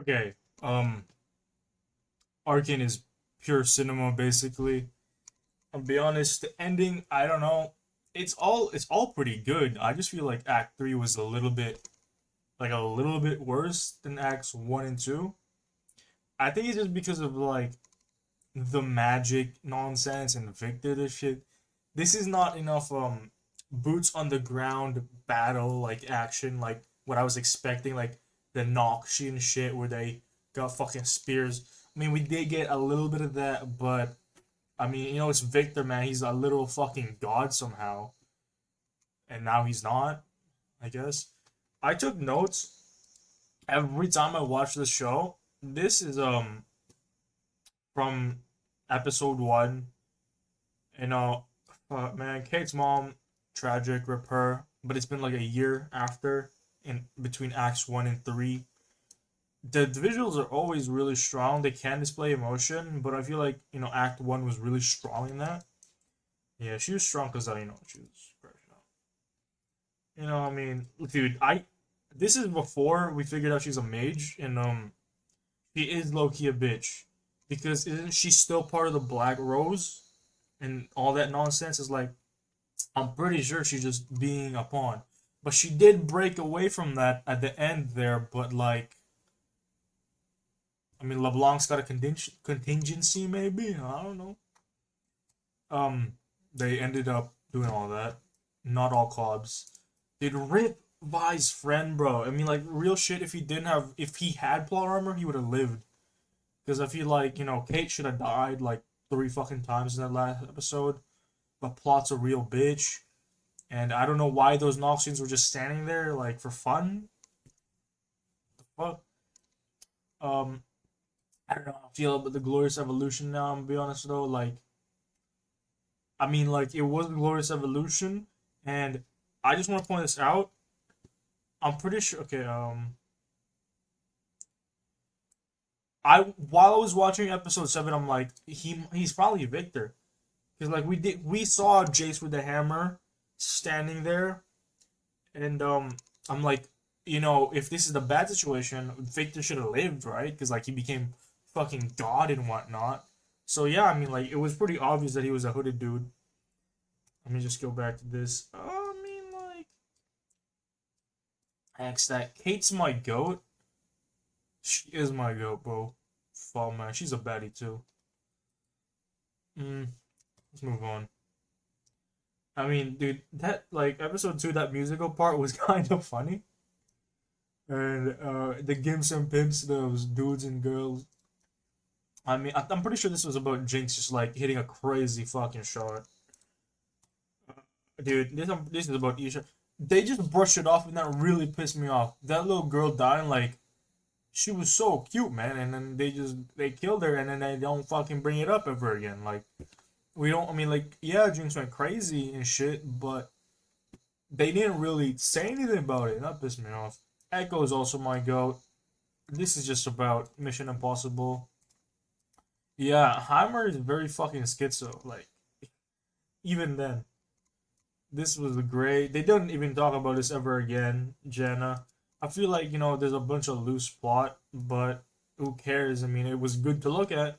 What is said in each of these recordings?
Okay. Arcane is pure cinema basically. I'll be honest, the ending, I don't know. It's all pretty good. I just feel like Act 3 was a little bit worse than Acts 1 and 2. I think it's just because of like the magic nonsense and Victor this shit. This is not enough boots on the ground battle like action like what I was expecting, like the Noxian shit where they got fucking spears. I mean, we did get a little bit of that, but I mean, it's Victor, man. He's a little fucking god somehow, and now he's not. I guess I took notes every time I watch the show. This is from episode one. You know, man, Kate's mom, tragic, rip her. But it's been like a year after, in between acts one and three. The visuals are always really strong. They can display emotion, but I feel like Act One was really strong in that. Yeah, she was strong because she was fresh out. I mean, dude, I this is before we figured out she's a mage, and she is low key a bitch because isn't she still part of the Black Rose and all that nonsense? Is like I'm pretty sure she's just being a pawn, but she did break away from that at the end there. But like, I mean, LeBlanc's got a contingency, maybe. I don't know. They ended up doing all that. Not all cobs. Did Rip Vi's friend, bro? I mean, like real shit. If he had plot armor, he would have lived. Because I feel like Kate should have died like three fucking times in that last episode. But plot's a real bitch, and I don't know why those Noxians were just standing there like for fun. The fuck. Um, I don't know how I feel about the Glorious Evolution now. I'm gonna be honest though, like I mean, like it was Glorious Evolution, and I just want to point this out. I'm pretty sure. Okay, I while I was watching episode seven, I'm like, he's probably Victor, because like we saw Jace with the hammer standing there, and I'm like, if this is the bad situation, Victor should have lived, right? Because like he became fucking god and whatnot. So yeah, I mean, like it was pretty obvious that he was a hooded dude. Let me just go back to this. I mean, like, X that Kate's my goat. She is my goat, bro. Fall man, she's a baddie too. Let's move on. I mean, dude, that like episode two, that musical part was kind of funny, and the Gimps and Pimps, those dudes and girls. I mean, I'm pretty sure this was about Jinx just like hitting a crazy fucking shot. Dude, this is about Isha. They just brushed it off, and that really pissed me off. That little girl dying, like she was so cute, man, and then they killed her, and then they don't fucking bring it up ever again. Like we don't. I mean, like yeah, Jinx went crazy and shit, but they didn't really say anything about it. That pissed me off. Echo is also my goat. This is just about Mission Impossible. Yeah, Heimer is very fucking schizo. Like even then, this was great. They didn't even talk about this ever again, Jenna. I feel like there's a bunch of loose plot, but who cares? I mean, it was good to look at.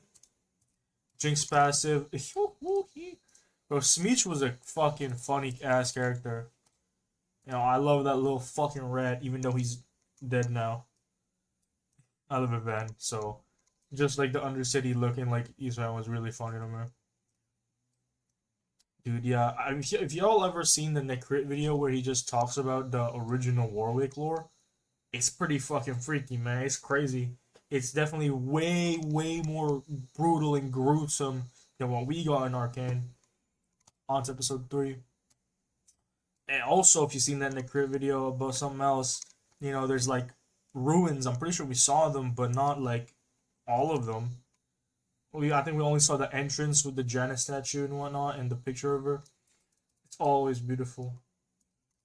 Jinx passive. Bro, Smeech was a fucking funny ass character. I love that little fucking rat, even though he's dead now. I love it, man. So, just like the Undercity looking like Ishan was really funny to me. Dude, yeah. If y'all ever seen the Nick Crit video where he just talks about the original Warwick lore, it's pretty fucking freaky, man. It's crazy. It's definitely way, way more brutal and gruesome than what we got in Arcane. On to episode 3. And also, if you've seen that Nick Crit video about something else, there's like ruins. I'm pretty sure we saw them, but not like all of them. I think we only saw the entrance with the Janet statue and whatnot, and the picture of her. It's always beautiful.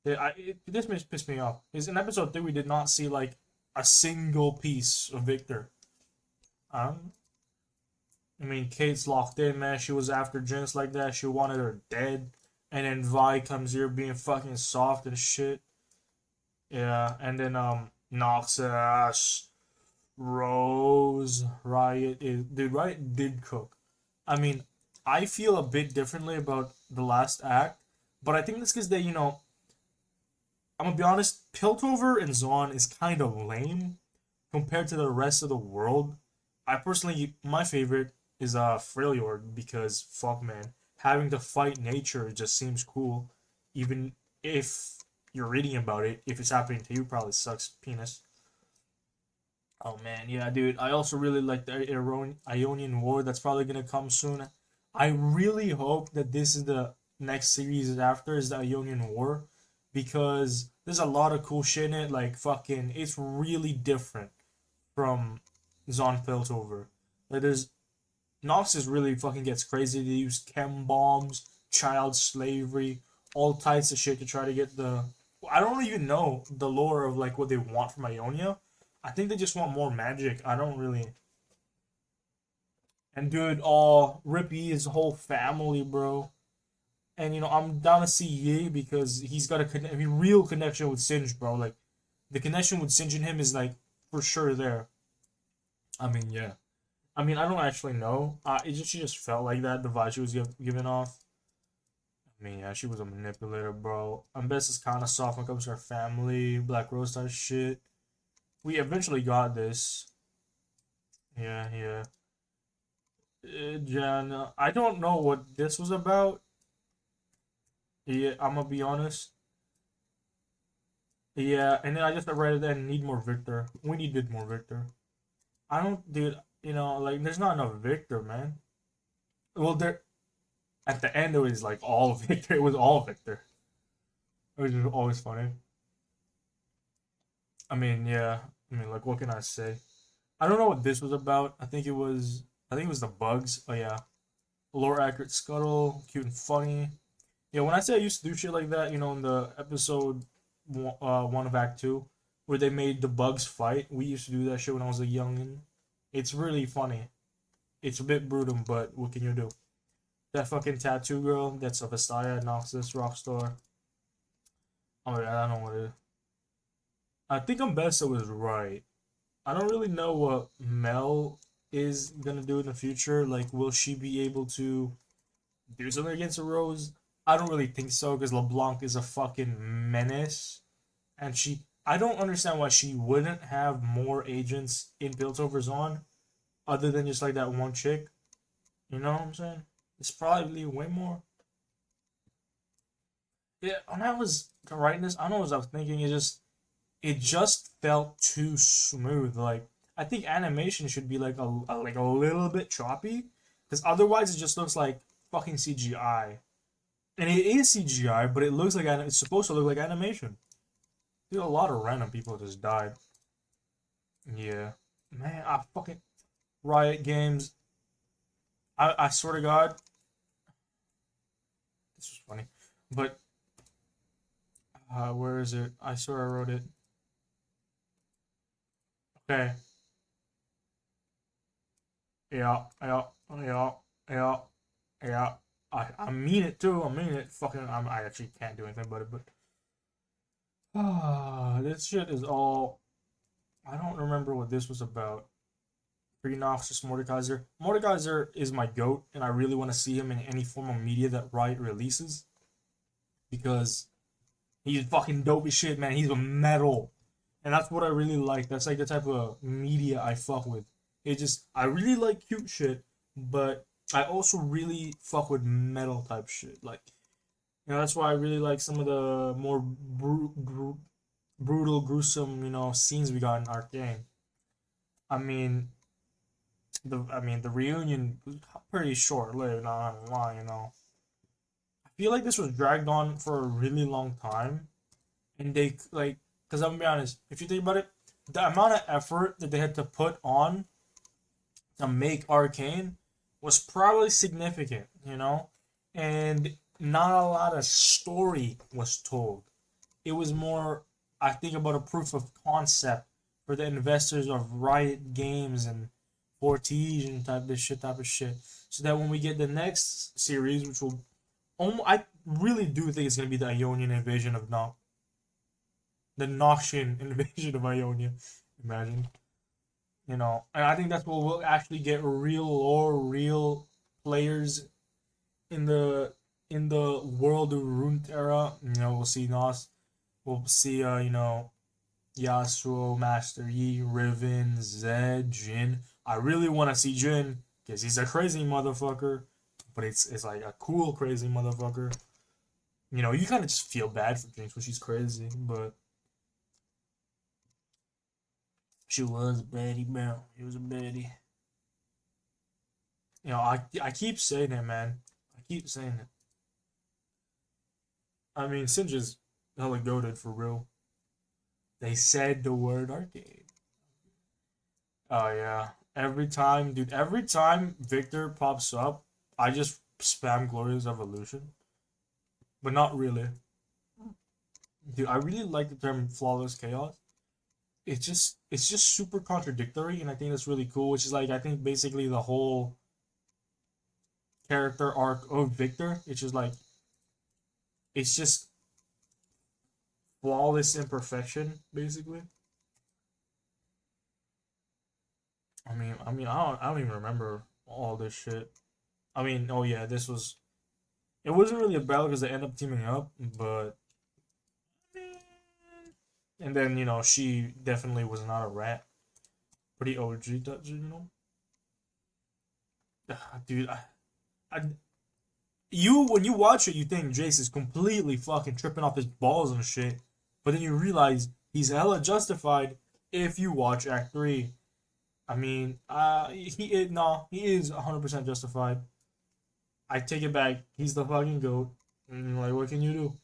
This pissed me off. Because in episode 3, we did not see like a single piece of Victor. Um, I mean, Kate's locked in, man. She was after Jinx like that. She wanted her dead. And then Vi comes here being fucking soft and shit. Yeah, and then Noxus. Rose, Riot is dude. Riot did cook. I mean, I feel a bit differently about the last act, but I think that's because they, I'm gonna be honest. Piltover and Zaun is kind of lame compared to the rest of the world. I personally, my favorite is Freljord because fuck man, having to fight nature just seems cool, even if you're reading about it. If it's happening to you, probably sucks penis. Oh man, yeah, dude. I also really like the Ionian War. That's probably gonna come soon. I really hope that this is the next series after is the Ionian War, because there's a lot of cool shit in it. Like fucking, it's really different from Zon Piltover. Like there's Noxus really fucking gets crazy. They use chem bombs, child slavery, all types of shit to try to get the. I don't even know the lore of like what they want from Ionia. I think they just want more magic. I don't really. And dude, oh, Rippy, his whole family, bro. And I'm down to see Ye because he's got a real connection with Singe, bro. Like the connection with Singe and him is like for sure there. I mean, yeah. I mean, I don't actually know. She just felt like that. The vibe she was giving off. I mean, yeah, she was a manipulator, bro. Best is kind of soft when it comes to her family, Black Rose type shit. We eventually got this. Yeah, yeah. Jan, I don't know what this was about. Yeah, I'm gonna be honest. Yeah, and then I just read it and need more Victor. We needed more Victor. I don't, dude. Like there's not enough Victor, man. Well, there at the end it was like all Victor. It was all Victor. It was just always funny. I mean, yeah. I mean, like, what can I say? I don't know what this was about. I think it was the bugs. Oh yeah, lore accurate scuttle, cute and funny. Yeah, when I say I used to do shit like that, in the episode one of Act Two, where they made the bugs fight, we used to do that shit when I was a youngin. It's really funny. It's a bit brutal, but what can you do? That fucking tattoo girl, that's a Vestaya, Noxus, Rockstar. Oh yeah, I don't know what it is. I think Umbessa was right. I don't really know what Mel is gonna do in the future. Like, will she be able to do something against a Rose? I don't really think so because LeBlanc is a fucking menace, and I don't understand why she wouldn't have more agents in Piltover's on, other than just like that one chick. You know what I'm saying? It's probably way more. Yeah, when I was writing this, I don't know what I was thinking. It just felt too smooth. Like I think animation should be like a little bit choppy, because otherwise it just looks like fucking CGI. And it is CGI, but it looks like it's supposed to look like animation. Dude, a lot of random people just died. Yeah, man, I fucking Riot Games. I swear to God, this was funny, but where is it? I swear I wrote it. Okay, yeah, yeah, yeah, yeah, yeah. I mean it too. I mean it. Fucking, I actually can't do anything about it. But this shit is all. I don't remember what this was about. Pre Noxus Mordekaiser. Mordekaiser is my goat, and I really want to see him in any form of media that Riot releases because he's fucking dope as shit, man. He's a metal, and that's what I really like. That's like the type of media I fuck with. I really like cute shit, but I also really fuck with metal type shit. Like, that's why I really like some of the more brutal, gruesome, scenes we got in Arcane. I mean, the reunion was pretty short lived. Not gonna lie, I feel like this was dragged on for a really long time, and they like, because I'm gonna be honest, if you think about it, the amount of effort that they had to put on to make Arcane was probably significant, and not a lot of story was told. It was more, I think, about a proof of concept for the investors of Riot Games and Fortige and type of shit. So that when we get the next series, which will, I really do think it's gonna be the Ionian invasion of the Noxian invasion of Ionia. Imagine. And I think that's what will actually get real lore, real players in the world of Runeterra. We'll see Nos, we'll see Yasuo, Master Yi, Riven, Zed, Jin. I really want to see Jin because he's a crazy motherfucker, but it's like a cool crazy motherfucker. You kind of just feel bad for Jinx when she's crazy, but she was a baddie, bro. She was a baddie. I keep saying it, man. I keep saying it. I mean, Singe is hella goated for real. They said the word arcade. Oh yeah. Every time, dude. Every time Victor pops up, I just spam Glorious Evolution, but not really. Dude, I really like the term flawless chaos. It's just super contradictory, and I think that's really cool. Which is like I think basically the whole character arc of Victor. It's just flawless imperfection, basically. I don't even remember all this shit. I mean, oh yeah, this was. It wasn't really a battle because they end up teaming up, but and then she definitely was not a rat. Pretty OG, dude. I you when you watch it, you think Jace is completely fucking tripping off his balls and shit, but then you realize he's hella justified if you watch Act Three. I mean, he is 100% justified. I take it back. He's the fucking goat. Like, what can you do?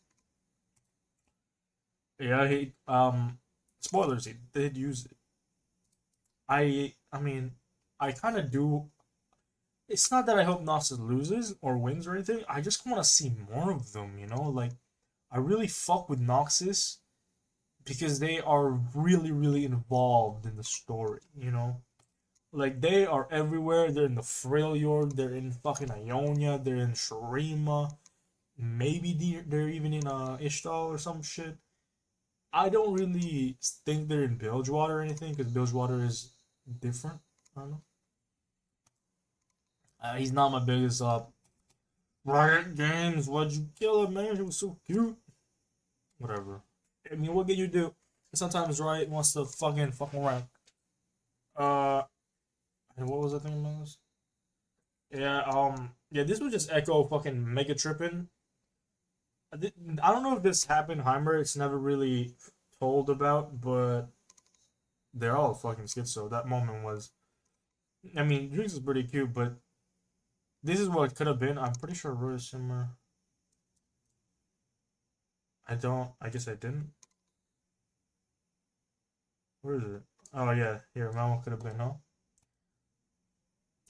Yeah, spoilers. He did use it. I mean, I kind of do. It's not that I hope Noxus loses or wins or anything. I just want to see more of them. Like I really fuck with Noxus because they are really, really involved in the story. Like they are everywhere. They're in the Freljord. They're in fucking Ionia. They're in Shurima. Maybe they're even in Ishtal or some shit. I don't really think they're in Bilgewater or anything because Bilgewater is different. I don't know. He's not my biggest Riot Games. Why'd you kill him, man? He was so cute. Whatever. I mean, what can you do? Sometimes Riot wants to fucking rank. Uh, and what was the thing about this? Yeah. This was just Echo fucking mega tripping. I don't know if this happened, Heimer. It's never really told about, but they're all fucking schizo. That moment was. I mean, Jinx is pretty cute, but this is what it could have been. I'm pretty sure I wrote a similar. I don't. I guess I didn't. Where is it? Oh yeah, here. Mama could have been, huh?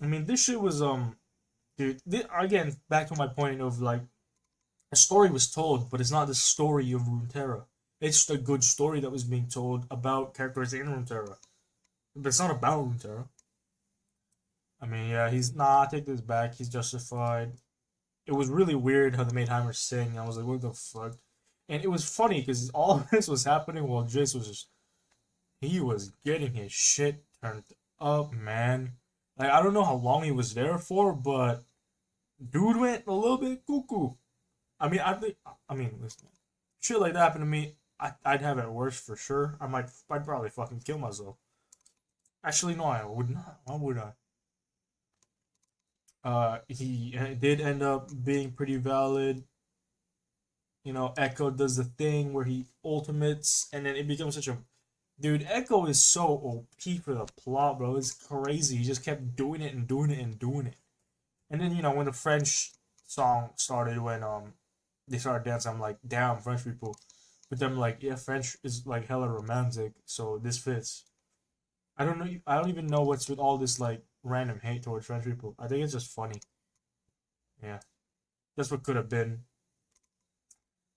I mean, this shit was dude. Again, back to my point of like, a story was told, but it's not the story of Runeterra. It's just a good story that was being told about characters in Runeterra, but it's not about Runeterra. I mean, yeah, he's nah. I take this back. He's justified. It was really weird how they made Heimer sing. I was like, what the fuck? And it was funny because all this was happening while Jace was just he was getting his shit turned up, man. Like I don't know how long he was there for, but dude went a little bit cuckoo. I mean, listen, shit like that happened to me. I'd have it worse for sure. I'd probably fucking kill myself. Actually, no, I would not. Why would I? He did end up being pretty valid. Echo does the thing where he ultimates, and then it becomes such a dude. Echo is so OP for the plot, bro. It's crazy. He just kept doing it and doing it and doing it. And then when the French song started, when they started dancing, I'm like, damn, French people. But then I'm like, yeah, French is like hella romantic, so this fits. I don't know. I don't even know what's with all this like random hate towards French people. I think it's just funny. Yeah, that's what could have been.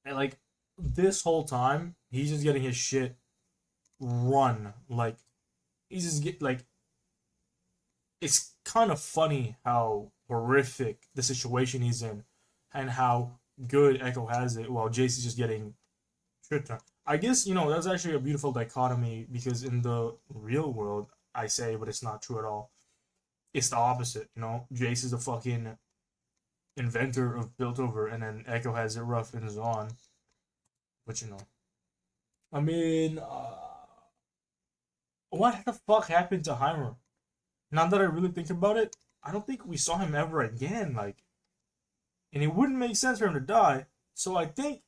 And like this whole time, he's just getting his shit run. Like he's just get like it's kind of funny how horrific the situation he's in, and how good Echo has it, while Jace is just getting shit done. I guess that's actually a beautiful dichotomy because in the real world, I say, but it's not true at all. It's the opposite, you know. Jace is a fucking inventor of Piltover, and then Echo has it rough in Zaun. But you know, I mean, what the fuck happened to Heimer? Now that I really think about it, I don't think we saw him ever again. Like, and it wouldn't make sense for him to die. So I think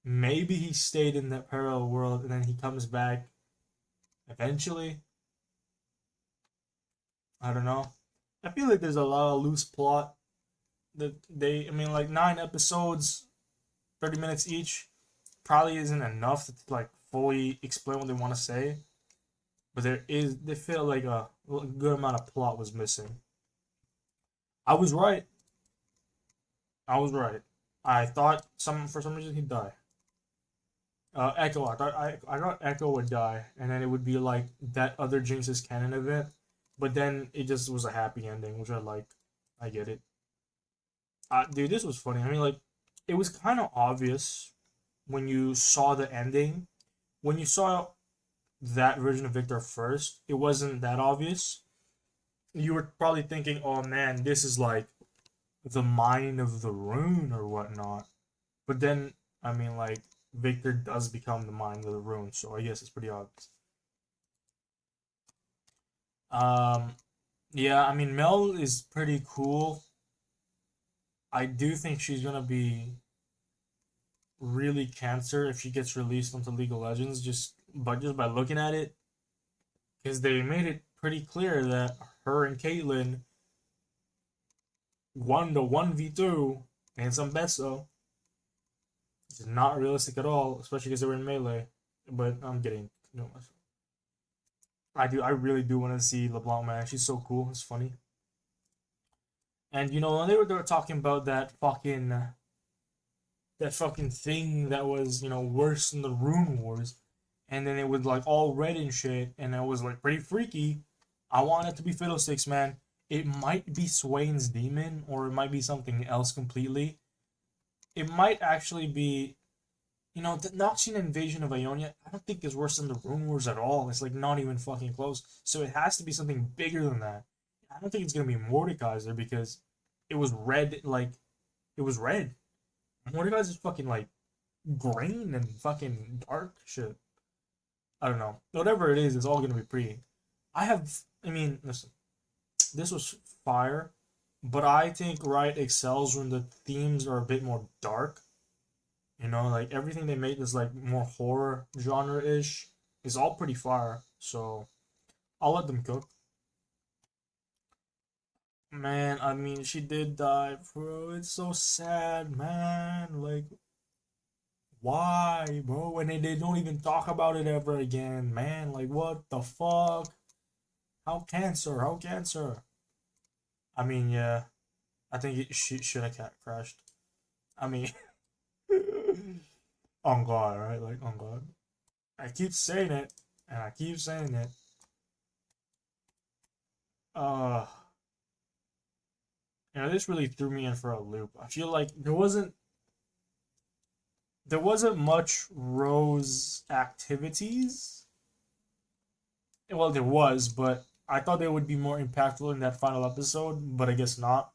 maybe he stayed in that parallel world, and then he comes back eventually. I don't know. I feel like there's a lot of loose plot that I mean, like 9 episodes, 30 minutes each, probably isn't enough to like fully explain what they want to say. But they feel like a good amount of plot was missing. I was right. I was right. I thought for some reason he'd die. Echo. I thought Echo would die, and then it would be like that other Jinx's canon event. But then it just was a happy ending, which I like. I get it. Dude, this was funny. I mean, like, it was kind of obvious when you saw the ending. When you saw that version of Victor first, it wasn't that obvious. You were probably thinking, oh man, this is like the mind of the rune or whatnot. But then, I mean, like, Victor does become the mind of the rune, so I guess it's pretty obvious. Yeah, I mean, Mel is pretty cool. I do think she's gonna be really cancer if she gets released onto League of Legends, just by looking at it, because they made it pretty clear that her and Caitlyn won the 1v2 and some beso. It's not realistic at all, especially because they were in melee. But I'm getting I really do want to see LeBlanc, man. She's so cool. It's funny. And you know when they were talking about that fucking thing that was worse than the Rune Wars, and then it was like all red and shit, and it was like pretty freaky. I want it to be Fiddlesticks, man. It might be Swain's demon, or it might be something else completely. It might actually be, the Noxian invasion of Ionia. I don't think is worse than the Rune Wars at all. It's like not even fucking close. So it has to be something bigger than that. I don't think it's gonna be Mordekaiser because it was red. Like it was red. Mordekaiser's fucking like green and fucking dark shit. I don't know. Whatever it is, it's all gonna be pretty. I mean, listen. This was fire, but I think Riot excels when the themes are a bit more dark. Like everything they made is like more horror genre ish. Is all pretty fire. So I'll let them cook. Man, I mean, she did die, bro. It's so sad, man. Like, why, bro? And they don't even talk about it ever again, man. Like, what the fuck? How cancer? How cancer? I mean, yeah. I think she should have crashed. I mean, on God, right? Like, on God. I keep saying it, and I keep saying it. Uh, this really threw me in for a loop. I feel like there wasn't much Rose activities. Well, there was, but I thought they would be more impactful in that final episode, but I guess not.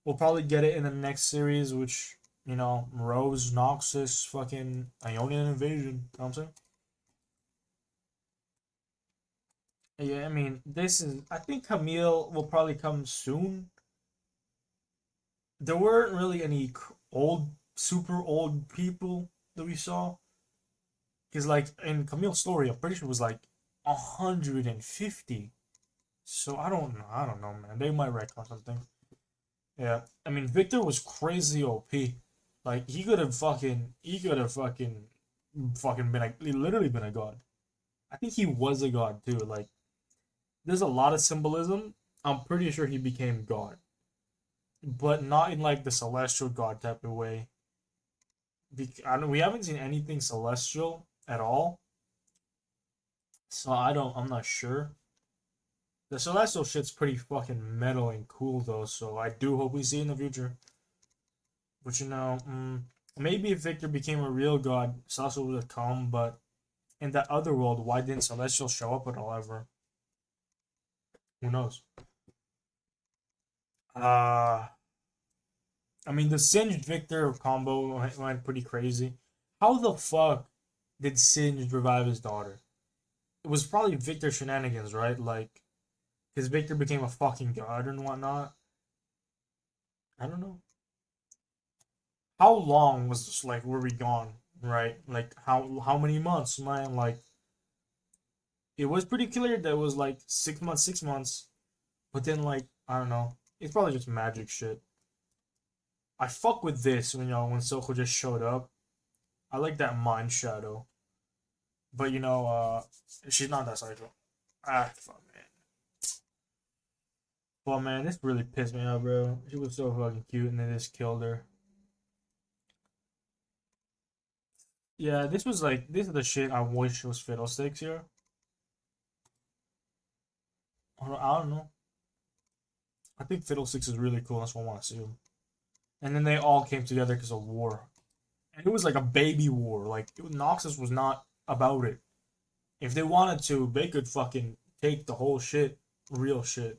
We'll probably get it in the next series, which, Rose, Noxus, fucking Ionian Invasion. You know what I'm saying? Yeah, I mean, I think Camille will probably come soon. There weren't really any super old people that we saw. Because, like, in Camille's story, I'm pretty sure it was like 150. So I don't know, man. They might retcon something. Yeah, I mean, Victor was crazy OP. Like, he could have fucking been literally been a god. I think he was a god too. Like, there's a lot of symbolism. I'm pretty sure he became god, but not in like the celestial god type of way. We haven't seen anything celestial at all, so I'm not sure. The celestial shit's pretty fucking metal and cool though, so I do hope we see it in the future. But maybe if Victor became a real god, celestial would have come. But in that other world, why didn't celestial show up at all ever? Who knows? Uh I mean, the Singed Victor combo went pretty crazy. How the fuck did Singed revive his daughter? It was probably Victor shenanigans, right? Like, because Victor became a fucking god and whatnot. I don't know. How long was this, like, were we gone, right? Like, how many months, man? Like, it was pretty clear that it was like 6 months, 6 months. But then, like, I don't know. It's probably just magic shit. I fuck with this when when Soko just showed up. I like that mind shadow. But she's not that psycho. Ah, fuck, man. Well, man, this really pissed me off, bro. She was so fucking cute, and they just killed her. Yeah, this is the shit I wish was Fiddlesticks here. I don't know. I think Fiddlesticks is really cool. That's why I want to see him. And then they all came together because of war, and it was like a baby war. Like Noxus was not about it. If they wanted to, they could fucking take the whole shit, real shit.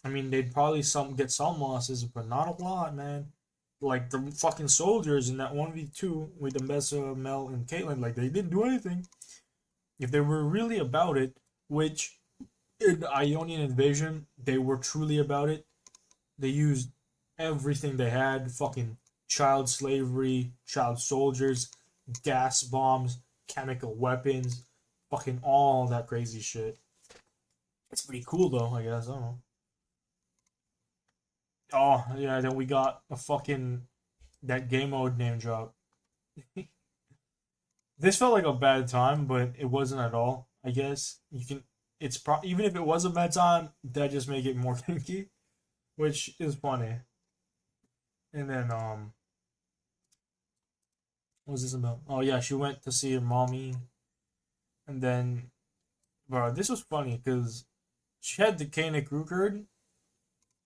I mean, they'd probably get some losses, but not a lot, man. Like the fucking soldiers in that 1v2 with Mbessa, Mel, and Caitlyn, like they didn't do anything. If they were really about it, which in the Ionian invasion, they were truly about it. They used everything they had, fucking child slavery, child soldiers, gas bombs, chemical weapons, fucking all that crazy shit. It's pretty cool though, I guess. I don't know. Oh yeah, then we got a fucking that game mode name drop. This felt like a bad time, but it wasn't at all. I guess you can. Even if it was a bad time, that just make it more kinky, which is funny. And then what was this about? Oh yeah, she went to see her mommy, and then, bro, this was funny because she had the Kanik Rukard,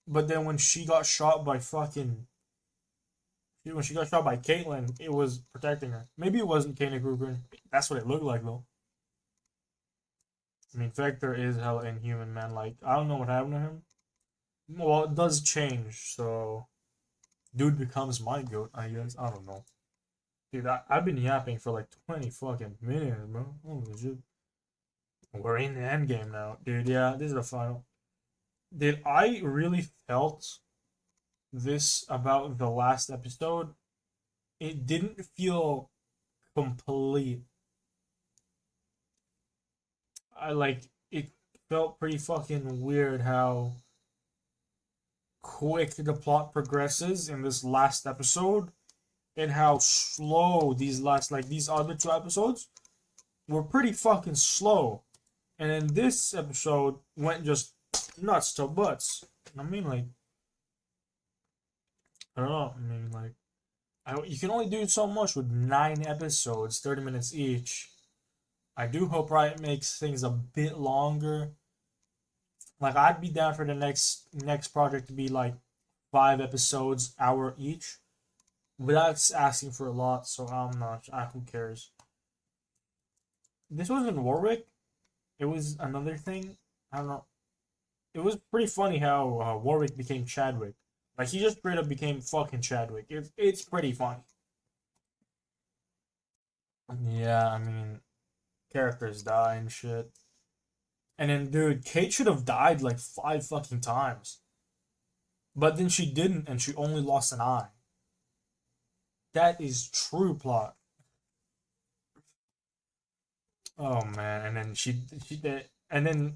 but then when she got shot by Caitlyn, it was protecting her. Maybe it wasn't Kanik Rukard. That's what it looked like though. I mean, Vector is hella inhuman, man. Like, I don't know what happened to him. Well, it does change, so dude becomes my goat, I guess. I don't know. Dude, I've been yapping for like 20 fucking minutes, bro. Holy shit. We're in the end game now. Dude, yeah, this is the final. Dude, I really felt this about the last episode. It didn't feel complete. It felt pretty fucking weird how quick the plot progresses in this last episode and how slow these other two episodes were pretty fucking slow. And then this episode went just nuts to butts. I mean, like, I don't know. I mean, like, you can only do so much with 9 episodes, 30 minutes each. I do hope Riot makes things a bit longer. Like, I'd be down for the next project to be like 5 episodes, hour each. But that's asking for a lot, so I'm not. Who cares? This wasn't Warwick. It was another thing. I don't know. It was pretty funny how Warwick became Chadwick. Like he just straight up became fucking Chadwick. It's pretty funny. Yeah, I mean, characters die and shit. And then, dude, Kate should have died like 5 fucking times, but then she didn't, and she only lost an eye. That is true plot. Oh man, and then she did, and then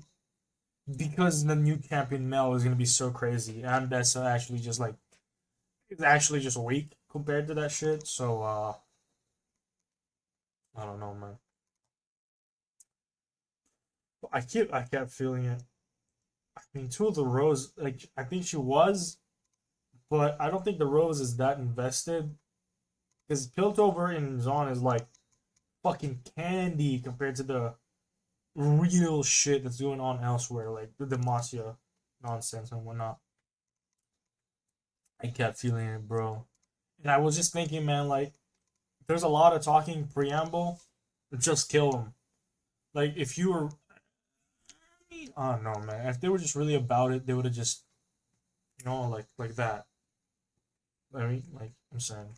because the new champion Mel is gonna be so crazy, and that's actually just like it's actually just weak compared to that shit. So I don't know, man. I kept feeling it. I mean, two of the Rose, like I think she was, but I don't think the Rose is that invested because Piltover in Zon is like fucking candy compared to the real shit that's going on elsewhere, like the Demacia nonsense and whatnot. I kept feeling it, bro. And I was just thinking, man, like, there's a lot of talking preamble. Just kill him. Like, if you were. I don't know, man. If they were just really about it, they would have just, like that. I mean, like I'm saying,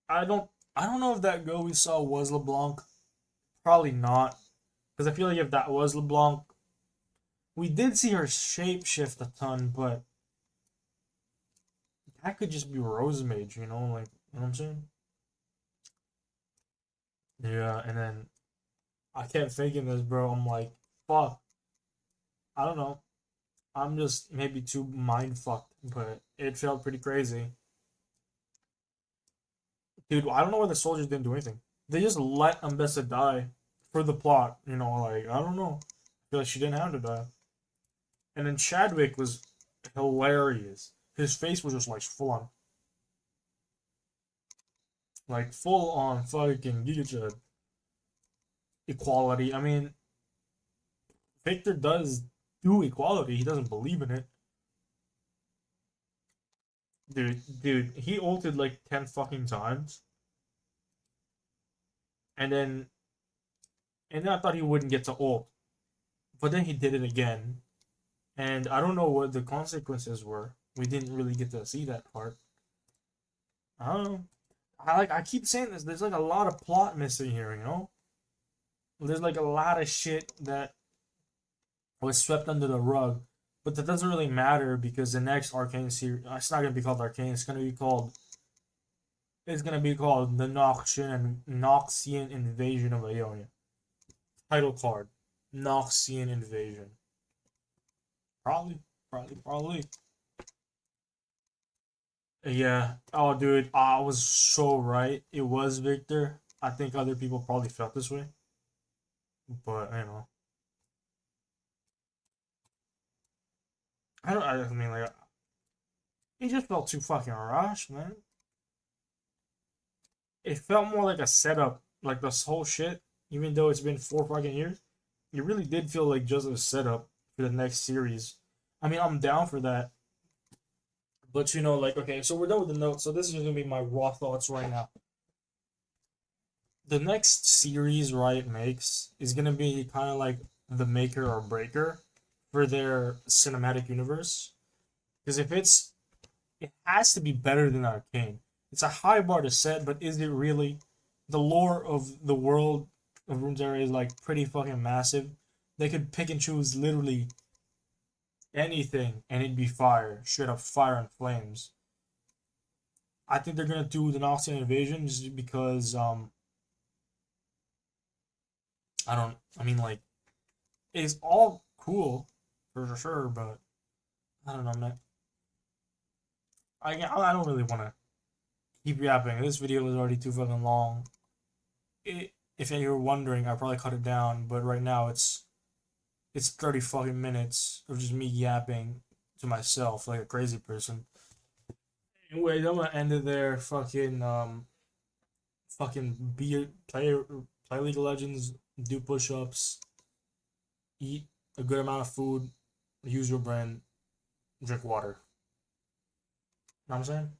I don't, I don't know if that girl we saw was LeBlanc. Probably not, because I feel like if that was LeBlanc, we did see her shape shift a ton, but that could just be Rosemage, like you know what I'm saying? Yeah, and then I kept thinking this, bro. I'm like, fuck. I don't know. I'm just maybe too mind fucked, but it felt pretty crazy. Dude, I don't know why the soldiers didn't do anything. They just let Ambessa die for the plot, like, I don't know. I feel like she didn't have to die. And then Chadwick was hilarious. His face was just like full on fucking Giga equality. I mean, Victor does do equality. He doesn't believe in it. Dude, he ulted like 10 fucking times. And then I thought he wouldn't get to ult. But then he did it again. And I don't know what the consequences were. We didn't really get to see that part. I don't know. I keep saying this, there's like a lot of plot missing here. There's like a lot of shit that was swept under the rug. But that doesn't really matter because the next Arcane series, it's not gonna be called Arcane. It's gonna be called the Noxian Invasion of Ionia. Title card: Noxian Invasion. Probably. Yeah. Oh, dude, I was so right. It was Victor. I think other people probably felt this way, but I don't. I mean, like, it just felt too fucking rushed, man. It felt more like a setup, like this whole shit. Even though it's been 4 fucking years, it really did feel like just a setup for the next series. I mean, I'm down for that, but like, okay, so we're done with the notes. So this is gonna be my raw thoughts right now. The next series Riot makes is gonna be kind of like the maker or breaker for their cinematic universe. Because it has to be better than Arcane. It's a high bar to set, but is it really? The lore of the world of Runeterra is like pretty fucking massive. They could pick and choose literally anything, and it'd be fire, straight up fire and flames. I think they're gonna do the Noxian invasion just because I don't. I mean, like, it's all cool for sure, but I don't know, man. I don't really want to keep yapping. This video is already too fucking long. If you were wondering, I probably cut it down, but right now it's 30 fucking minutes of just me yapping to myself like a crazy person. Anyway, I'm gonna end it there. Fucking play League of Legends, do push-ups, eat a good amount of food, use your brain, drink water. Know what I'm saying?